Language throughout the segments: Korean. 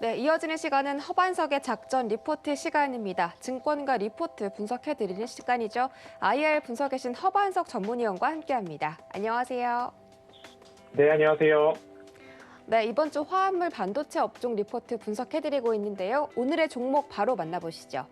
네, 이어지는 시간은 허반석의 작전 리포트 시간입니다. 증권가 리포트 분석해드리는 시간이죠. IR 분석에 신 허반석 전문위원과 함께합니다. 안녕하세요. 네, 안녕하세요. 네, 이번 주 화합물 반도체 업종 리포트 분석해드리고 있는데요. 오늘의 종목 바로 만나보시죠.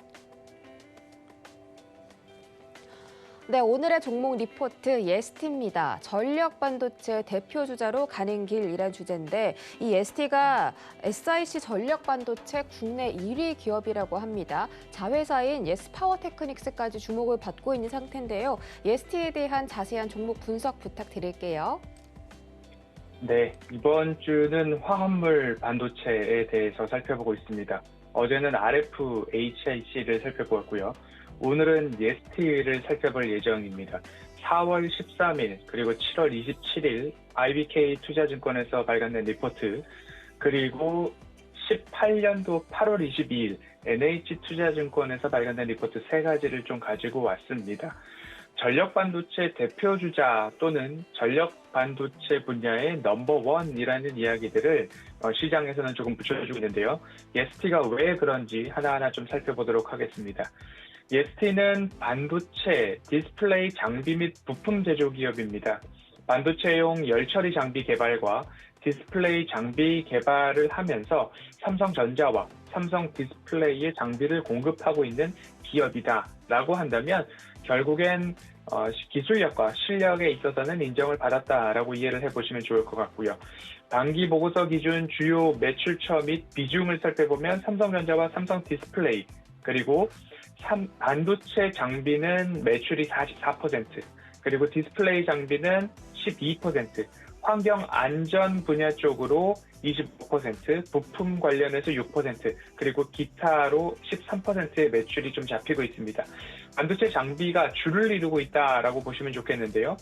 네, 오늘의 종목 리포트 예스티입니다. 전력 반도체 대표 주자로 가는 길이란 주제인데 이 예스티가 SIC 전력 반도체 국내 1위 기업이라고 합니다. 자회사인 예스파워테크닉스까지 주목을 받고 있는 상태인데요. 예스티에 대한 자세한 종목 분석 부탁드릴게요. 네, 이번 주는 화합물 반도체에 대해서 살펴보고 있습니다. 어제는 RFHIC를 살펴보았고요. 오늘은 예스티를 살펴볼 예정입니다. 4월 13일 그리고 7월 27일 IBK 투자증권에서 발간된 리포트, 그리고 18년도 8월 22일 NH투자증권에서 발간된 리포트 세 가지를 좀 가지고 왔습니다. 전력 반도체 대표 주자 또는 전력 반도체 분야의 넘버원이라는 이야기들을 시장에서는 조금 붙여주고 있는데요. 예스티가 왜 그런지 하나하나 좀 살펴보도록 하겠습니다. 예스티는 반도체, 디스플레이 장비 및 부품 제조 기업입니다. 반도체용 열처리 장비 개발과 디스플레이 장비 개발을 하면서 삼성전자와 삼성 디스플레이의 장비를 공급하고 있는 기업이다라고 한다면 결국엔 기술력과 실력에 있어서는 인정을 받았다라고 이해를 해보시면 좋을 것 같고요. 반기 보고서 기준 주요 매출처 및 비중을 살펴보면 삼성전자와 삼성 디스플레이, 그리고 반도체 장비는 매출이 44%, 그리고 디스플레이 장비는 12%, 환경 안전 분야 쪽으로 25%, 부품 관련해서 6%, 그리고 기타로 13%의 매출이 좀 잡히고 있습니다. 반도체 장비가 주를 이루고 있다라고 보시면 좋겠는데요.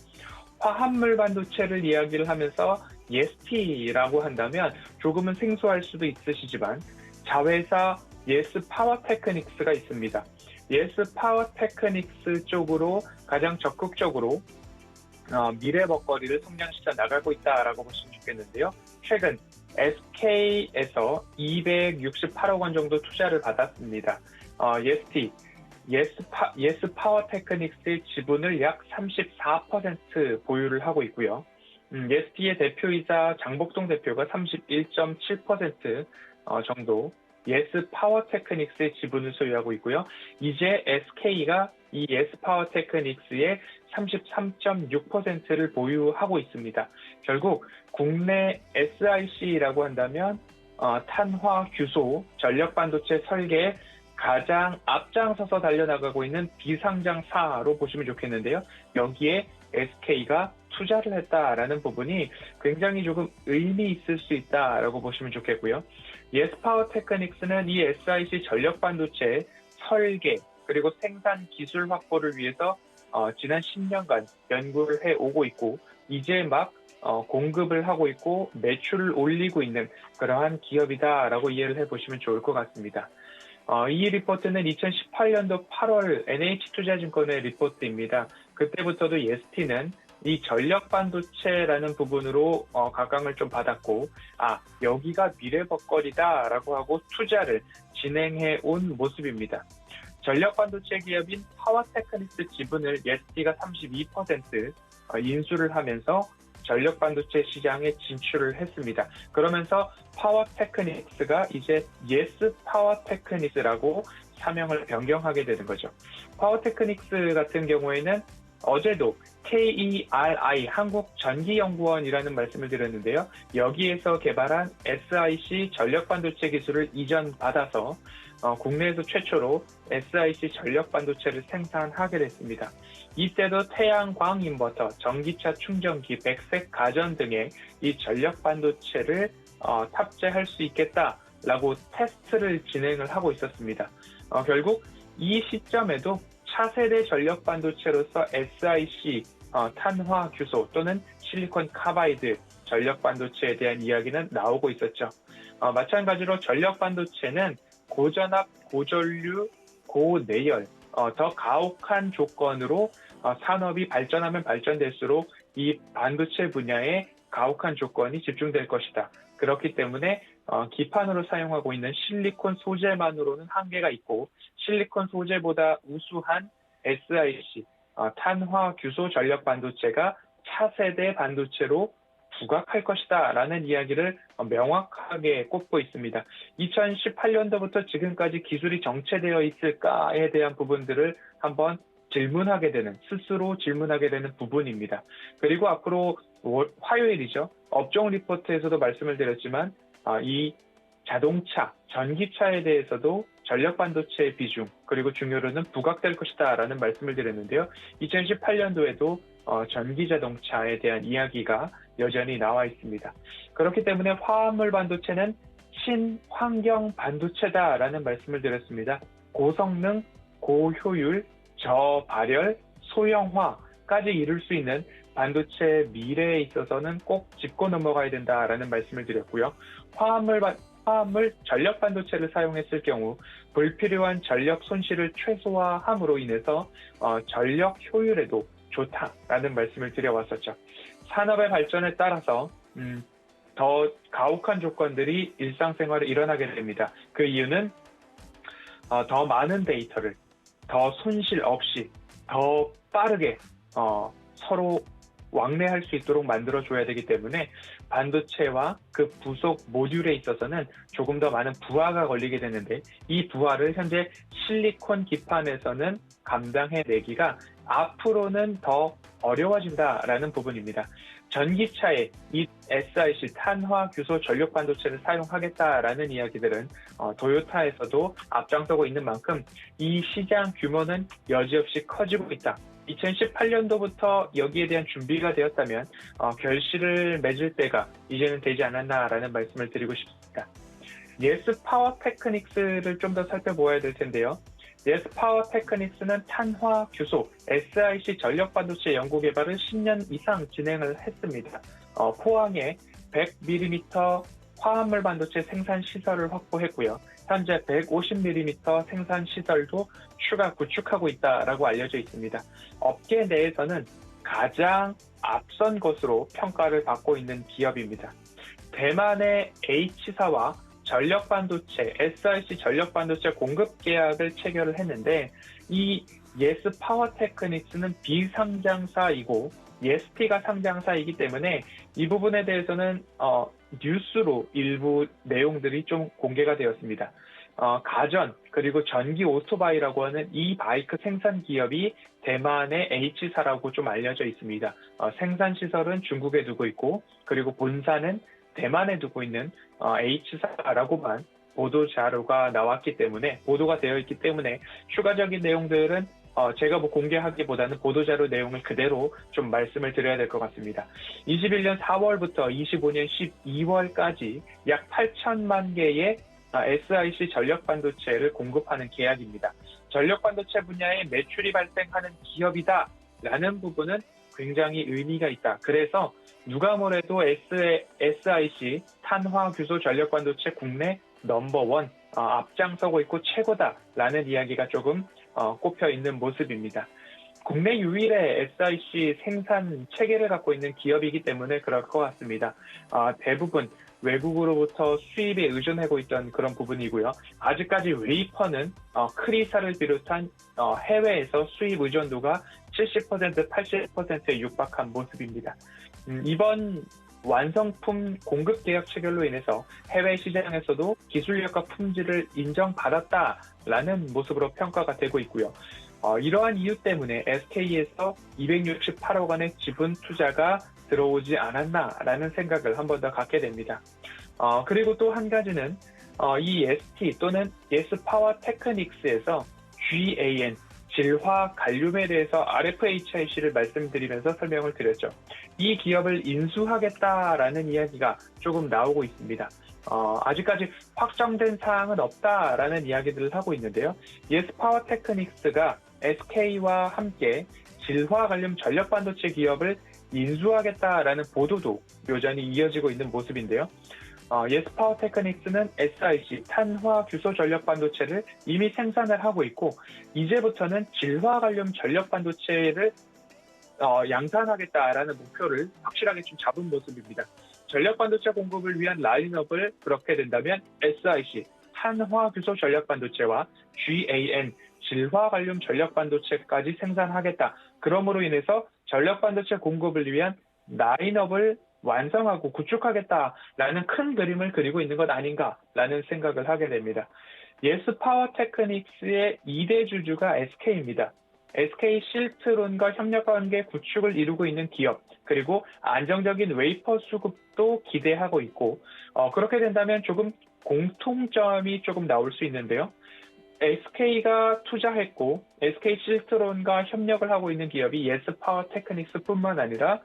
화합물 반도체를 이야기를 하면서 예스티라고 한다면 조금은 생소할 수도 있으시지만 자회사 예스파워테크닉스가 있습니다. 예스파워테크닉스 쪽으로 가장 적극적으로 미래 먹거리를 성장시켜 나가고 있다라고 보시면 좋겠는데요. 최근 SK에서 268억 원 정도 투자를 받았습니다. 예스파워테크닉스의 지분을 약 34% 보유를 하고 있고요. 예스티의 대표이사 장복동 대표가 31.7% 정도 예스파워테크닉스의 지분을 소유하고 있고요. 이제 SK가 이 예스파워테크닉스의 33.6%를 보유하고 있습니다. 결국 국내 SIC라고 한다면 탄화, 규소, 전력 반도체 설계에 가장 앞장서서 달려나가고 있는 비상장사로 보시면 좋겠는데요. 여기에 SK가 투자를 했다라는 부분이 굉장히 조금 의미 있을 수 있다라고 보시면 좋겠고요. 예스파워테크닉스는 이 SIC 전력 반도체 설계 그리고 생산 기술 확보를 위해서 지난 10년간 연구를 해오고 있고 이제 막 공급을 하고 있고 매출을 올리고 있는 그러한 기업이다라고 이해를 해보시면 좋을 것 같습니다. 이 리포트는 2018년도 8월 NH투자증권의 리포트입니다. 그때부터도 예스티는 이 전력 반도체라는 부분으로 각광을 좀 받았고 여기가 미래 먹거리다라고 하고 투자를 진행해 온 모습입니다. 전력 반도체 기업인 파워테크닉스 지분을 예스티가 32% 인수를 하면서 전력 반도체 시장에 진출을 했습니다. 그러면서 파워테크닉스가 이제 예스파워테크닉스라고 사명을 변경하게 되는 거죠. 파워테크닉스 같은 경우에는 어제도 KERI 한국전기연구원이라는 말씀을 드렸는데요. 여기에서 개발한 SIC 전력반도체 기술을 이전받아서 국내에서 최초로 SIC 전력반도체를 생산하게 됐습니다. 이때도 태양광 인버터, 전기차 충전기, 백색 가전 등의 이 전력반도체를 탑재할 수 있겠다라고 테스트를 진행을 하고 있었습니다. 결국 이 시점에도 차세대 전력 반도체로서 SIC, 탄화 규소 또는 실리콘 카바이드 전력 반도체에 대한 이야기는 나오고 있었죠. 마찬가지로 전력 반도체는 고전압, 고전류, 고내열, 더 가혹한 조건으로 산업이 발전하면 발전될수록 이 반도체 분야에 가혹한 조건이 집중될 것이다. 그렇기 때문에 기판으로 사용하고 있는 실리콘 소재만으로는 한계가 있고 실리콘 소재보다 우수한 SiC 탄화 규소 전력 반도체가 차세대 반도체로 부각할 것이다라는 이야기를 명확하게 꼽고 있습니다. 2018년도부터 지금까지 기술이 정체되어 있을까에 대한 부분들을 한번 스스로 질문하게 되는 부분입니다. 그리고 앞으로 화요일이죠. 업종 리포트에서도 말씀을 드렸지만 이 자동차, 전기차에 대해서도 전력 반도체의 비중 그리고 중요도는 부각될 것이다라는 말씀을 드렸는데요. 2018년도에도 전기 자동차에 대한 이야기가 여전히 나와 있습니다. 그렇기 때문에 화합물 반도체는 친환경 반도체다라는 말씀을 드렸습니다. 고성능, 고효율, 저발열, 소형화까지 이룰 수 있는 반도체 미래에 있어서는 꼭 짚고 넘어가야 된다라는 말씀을 드렸고요. 화합물 전력 반도체를 사용했을 경우 불필요한 전력 손실을 최소화함으로 인해서 전력 효율에도 좋다라는 말씀을 드려왔었죠. 산업의 발전에 따라서 더 가혹한 조건들이 일상생활에 일어나게 됩니다. 그 이유는 더 많은 데이터를 더 손실 없이 더 빠르게 서로 왕래할 수 있도록 만들어줘야 되기 때문에 반도체와 그 부속 모듈에 있어서는 조금 더 많은 부하가 걸리게 되는데 이 부하를 현재 실리콘 기판에서는 감당해내기가 앞으로는 더 어려워진다라는 부분입니다. 전기차에 이 SiC 탄화 규소 전력 반도체를 사용하겠다라는 이야기들은 도요타에서도 앞장서고 있는 만큼 이 시장 규모는 여지없이 커지고 있다. 2018년도부터 여기에 대한 준비가 되었다면 결실을 맺을 때가 이제는 되지 않았나라는 말씀을 드리고 싶습니다. 예스 파워 테크닉스를 좀 더 살펴보아야 될 텐데요. 예스 파워 테크닉스는 탄화 규소 SiC 전력 반도체 연구 개발을 10년 이상 진행을 했습니다. 포항에 100mm 화합물 반도체 생산 시설을 확보했고요. 현재 150mm 생산 시설도 추가 구축하고 있다라고 알려져 있습니다. 업계 내에서는 가장 앞선 것으로 평가를 받고 있는 기업입니다. 대만의 H사와 전력 반도체, SiC 전력 반도체 공급 계약을 체결을 했는데 이 예스 파워 테크닉스는 비상장사이고 예스티가 상장사이기 때문에 이 부분에 대해서는 뉴스로 일부 내용들이 좀 공개가 되었습니다. 가전 그리고 전기 오토바이라고 하는 이 바이크 생산 기업이 대만의 H사라고 좀 알려져 있습니다. 생산 시설은 중국에 두고 있고 그리고 본사는 대만에 두고 있는 H사라고만 보도 자료가 보도가 되어 있기 때문에 추가적인 내용들은 제가 공개하기보다는 보도자료 내용을 그대로 좀 말씀을 드려야 될 것 같습니다. 21년 4월부터 25년 12월까지 약 8천만 개의 SiC 전력 반도체를 공급하는 계약입니다. 전력 반도체 분야에 매출이 발생하는 기업이다라는 부분은 굉장히 의미가 있다. 그래서 누가 뭐래도 SiC 탄화 규소 전력 반도체 국내 넘버원 앞장서고 있고 최고다라는 이야기가 조금 꼽혀 있는 모습입니다. 국내 유일의 SiC 생산 체계를 갖고 있는 기업이기 때문에 그럴 것 같습니다. 대부분 외국으로부터 수입에 의존하고 있던 그런 부분이고요. 아직까지 웨이퍼는 크리사를 비롯한 해외에서 수입 의존도가 70%, 80%에 육박한 모습입니다. 이번 완성품 공급 계약 체결로 인해서 해외 시장에서도 기술력과 품질을 인정받았다라는 모습으로 평가가 되고 있고요. 이러한 이유 때문에 SK에서 268억 원의 지분 투자가 들어오지 않았나라는 생각을 한 번 더 갖게 됩니다. 그리고 또 한 가지는 이 ST 또는 예스 파워 테크닉스에서 GAN 질화 갈륨에 대해서 RFHIC를 말씀드리면서 설명을 드렸죠. 이 기업을 인수하겠다라는 이야기가 조금 나오고 있습니다. 아직까지 확정된 사항은 없다라는 이야기들을 하고 있는데요. 예스 파워 테크닉스가 SK와 함께 질화 갈륨 전력 반도체 기업을 인수하겠다라는 보도도 여전히 이어지고 있는 모습인데요. 예스 파워 테크닉스는 SiC 탄화 규소 전력 반도체를 이미 생산을 하고 있고 이제부터는 질화 갈륨 전력 반도체를 양산하겠다라는 목표를 확실하게 좀 잡은 모습입니다. 전력 반도체 공급을 위한 라인업을 그렇게 된다면 SiC, 탄화규소 전력 반도체와 GaN, 질화 갈륨 전력 반도체까지 생산하겠다. 그러므로 인해서 전력 반도체 공급을 위한 라인업을 완성하고 구축하겠다라는 큰 그림을 그리고 있는 것 아닌가라는 생각을 하게 됩니다. 예스 파워 테크닉스의 2대 주주가 SK입니다. SK 실트론과 협력 관계 구축을 이루고 있는 기업, 그리고 안정적인 웨이퍼 수급도 기대하고 있고, 그렇게 된다면 조금 공통점이 조금 나올 수 있는데요. SK가 투자했고 SK 실트론과 협력을 하고 있는 기업이 예스 파워 테크닉스뿐만 아니라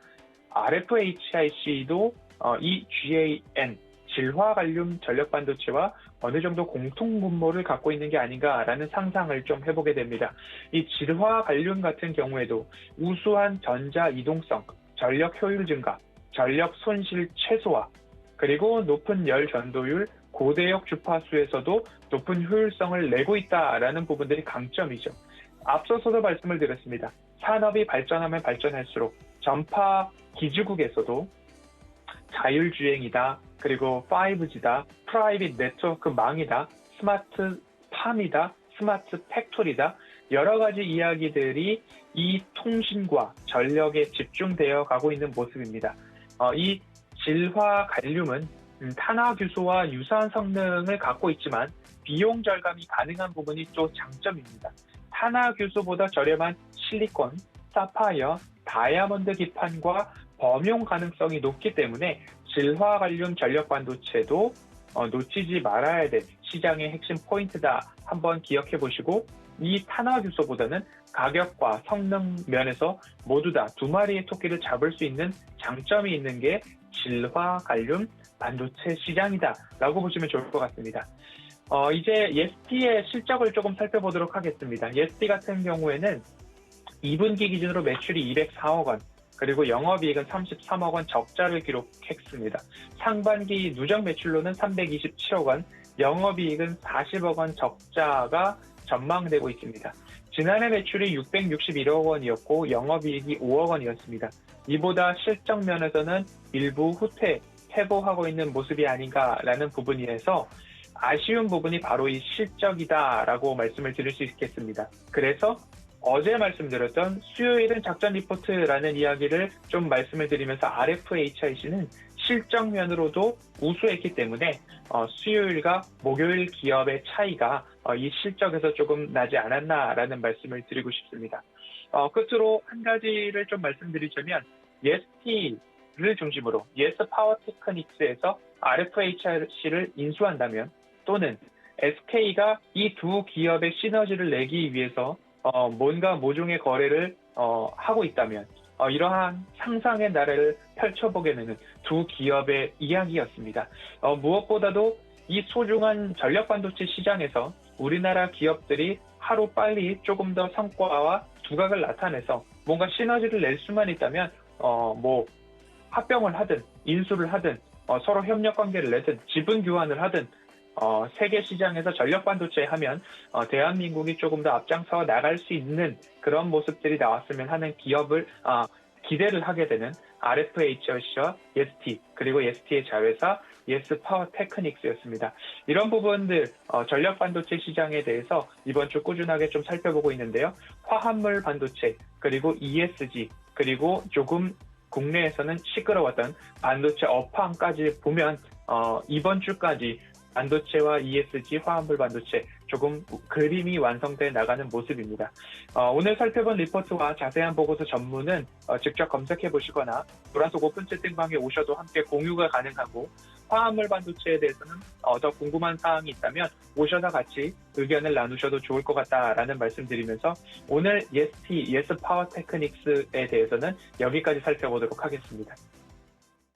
RFHIC도 이 GaN, 질화 갈륨 전력 반도체와 어느 정도 공통 분모를 갖고 있는 게 아닌가라는 상상을 좀 해보게 됩니다. 이 질화 갈륨 같은 경우에도 우수한 전자 이동성, 전력 효율 증가, 전력 손실 최소화, 그리고 높은 열 전도율, 고대역 주파수에서도 높은 효율성을 내고 있다라는 부분들이 강점이죠. 앞서서도 말씀을 드렸습니다. 산업이 발전하면 발전할수록 전파 기지국에서도 자율주행이다, 그리고 5G다, 프라이빗 네트워크 망이다, 스마트 팜이다, 스마트 팩토리다, 여러 가지 이야기들이 이 통신과 전력에 집중되어 가고 있는 모습입니다. 이 질화 갈륨은 탄화규소와 유사한 성능을 갖고 있지만 비용 절감이 가능한 부분이 또 장점입니다. 탄화규소보다 저렴한 실리콘, 사파이어, 다이아몬드 기판과 범용 가능성이 높기 때문에 질화 갈륨 전력 반도체도 놓치지 말아야 될 시장의 핵심 포인트다. 한번 기억해 보시고, 이 탄화규소보다는 가격과 성능 면에서 모두 다 두 마리의 토끼를 잡을 수 있는 장점이 있는 게 질화 갈륨 반도체 시장이다 라고 보시면 좋을 것 같습니다. 이제 예스티의 실적을 조금 살펴보도록 하겠습니다. 예스티 같은 경우에는 2분기 기준으로 매출이 204억 원, 그리고 영업이익은 33억 원 적자를 기록했습니다. 상반기 누적 매출로는 327억 원, 영업이익은 40억 원 적자가 전망되고 있습니다. 지난해 매출이 661억 원이었고 영업이익이 5억 원이었습니다. 이보다 실적 면에서는 일부 회보하고 있는 모습이 아닌가라는 부분이라서 아쉬운 부분이 바로 이 실적이다라고 말씀을 드릴 수 있겠습니다. 그래서 어제 말씀드렸던 수요일은 작전 리포트라는 이야기를 좀 말씀을 드리면서 RFHIC는 실적면으로도 우수했기 때문에 수요일과 목요일 기업의 차이가 이 실적에서 조금 나지 않았나라는 말씀을 드리고 싶습니다. 끝으로 한 가지를 좀 말씀드리자면 예스티를 중심으로 예스 파워 테크닉스에서 RFHIC를 인수한다면, 또는 SK가 이 두 기업의 시너지를 내기 위해서 뭔가 모종의 거래를 하고 있다면, 이러한 상상의 나래를 펼쳐보게 되는 두 기업의 이야기였습니다. 무엇보다도 이 소중한 전력 반도체 시장에서 우리나라 기업들이 하루 빨리 조금 더 성과와 두각을 나타내서 뭔가 시너지를 낼 수만 있다면 합병을 하든 인수를 하든 서로 협력 관계를 내든 지분 교환을 하든 세계 시장에서 전력 반도체 하면 대한민국이 조금 더 앞장서 나갈 수 있는 그런 모습들이 나왔으면 하는 기대를 하게 되는 RFHIC와 예스티, 그리고 예스티의 자회사 예스 파워 테크닉스였습니다. 이런 부분들 전력 반도체 시장에 대해서 이번 주 꾸준하게 좀 살펴보고 있는데요. 화합물 반도체, 그리고 ESG, 그리고 조금 국내에서는 시끄러웠던 반도체 업황까지 보면 이번 주까지 반도체와 ESG, 화합물 반도체 조금 그림이 완성돼 나가는 모습입니다. 오늘 살펴본 리포트와 자세한 보고서 전문은 직접 검색해 보시거나 노란속 오픈 채팅방에 오셔도 함께 공유가 가능하고, 화합물 반도체에 대해서는 더 궁금한 사항이 있다면 오셔서 같이 의견을 나누셔도 좋을 것 같다라는 말씀드리면서 오늘 예스 파워 테크닉스에 대해서는 여기까지 살펴보도록 하겠습니다.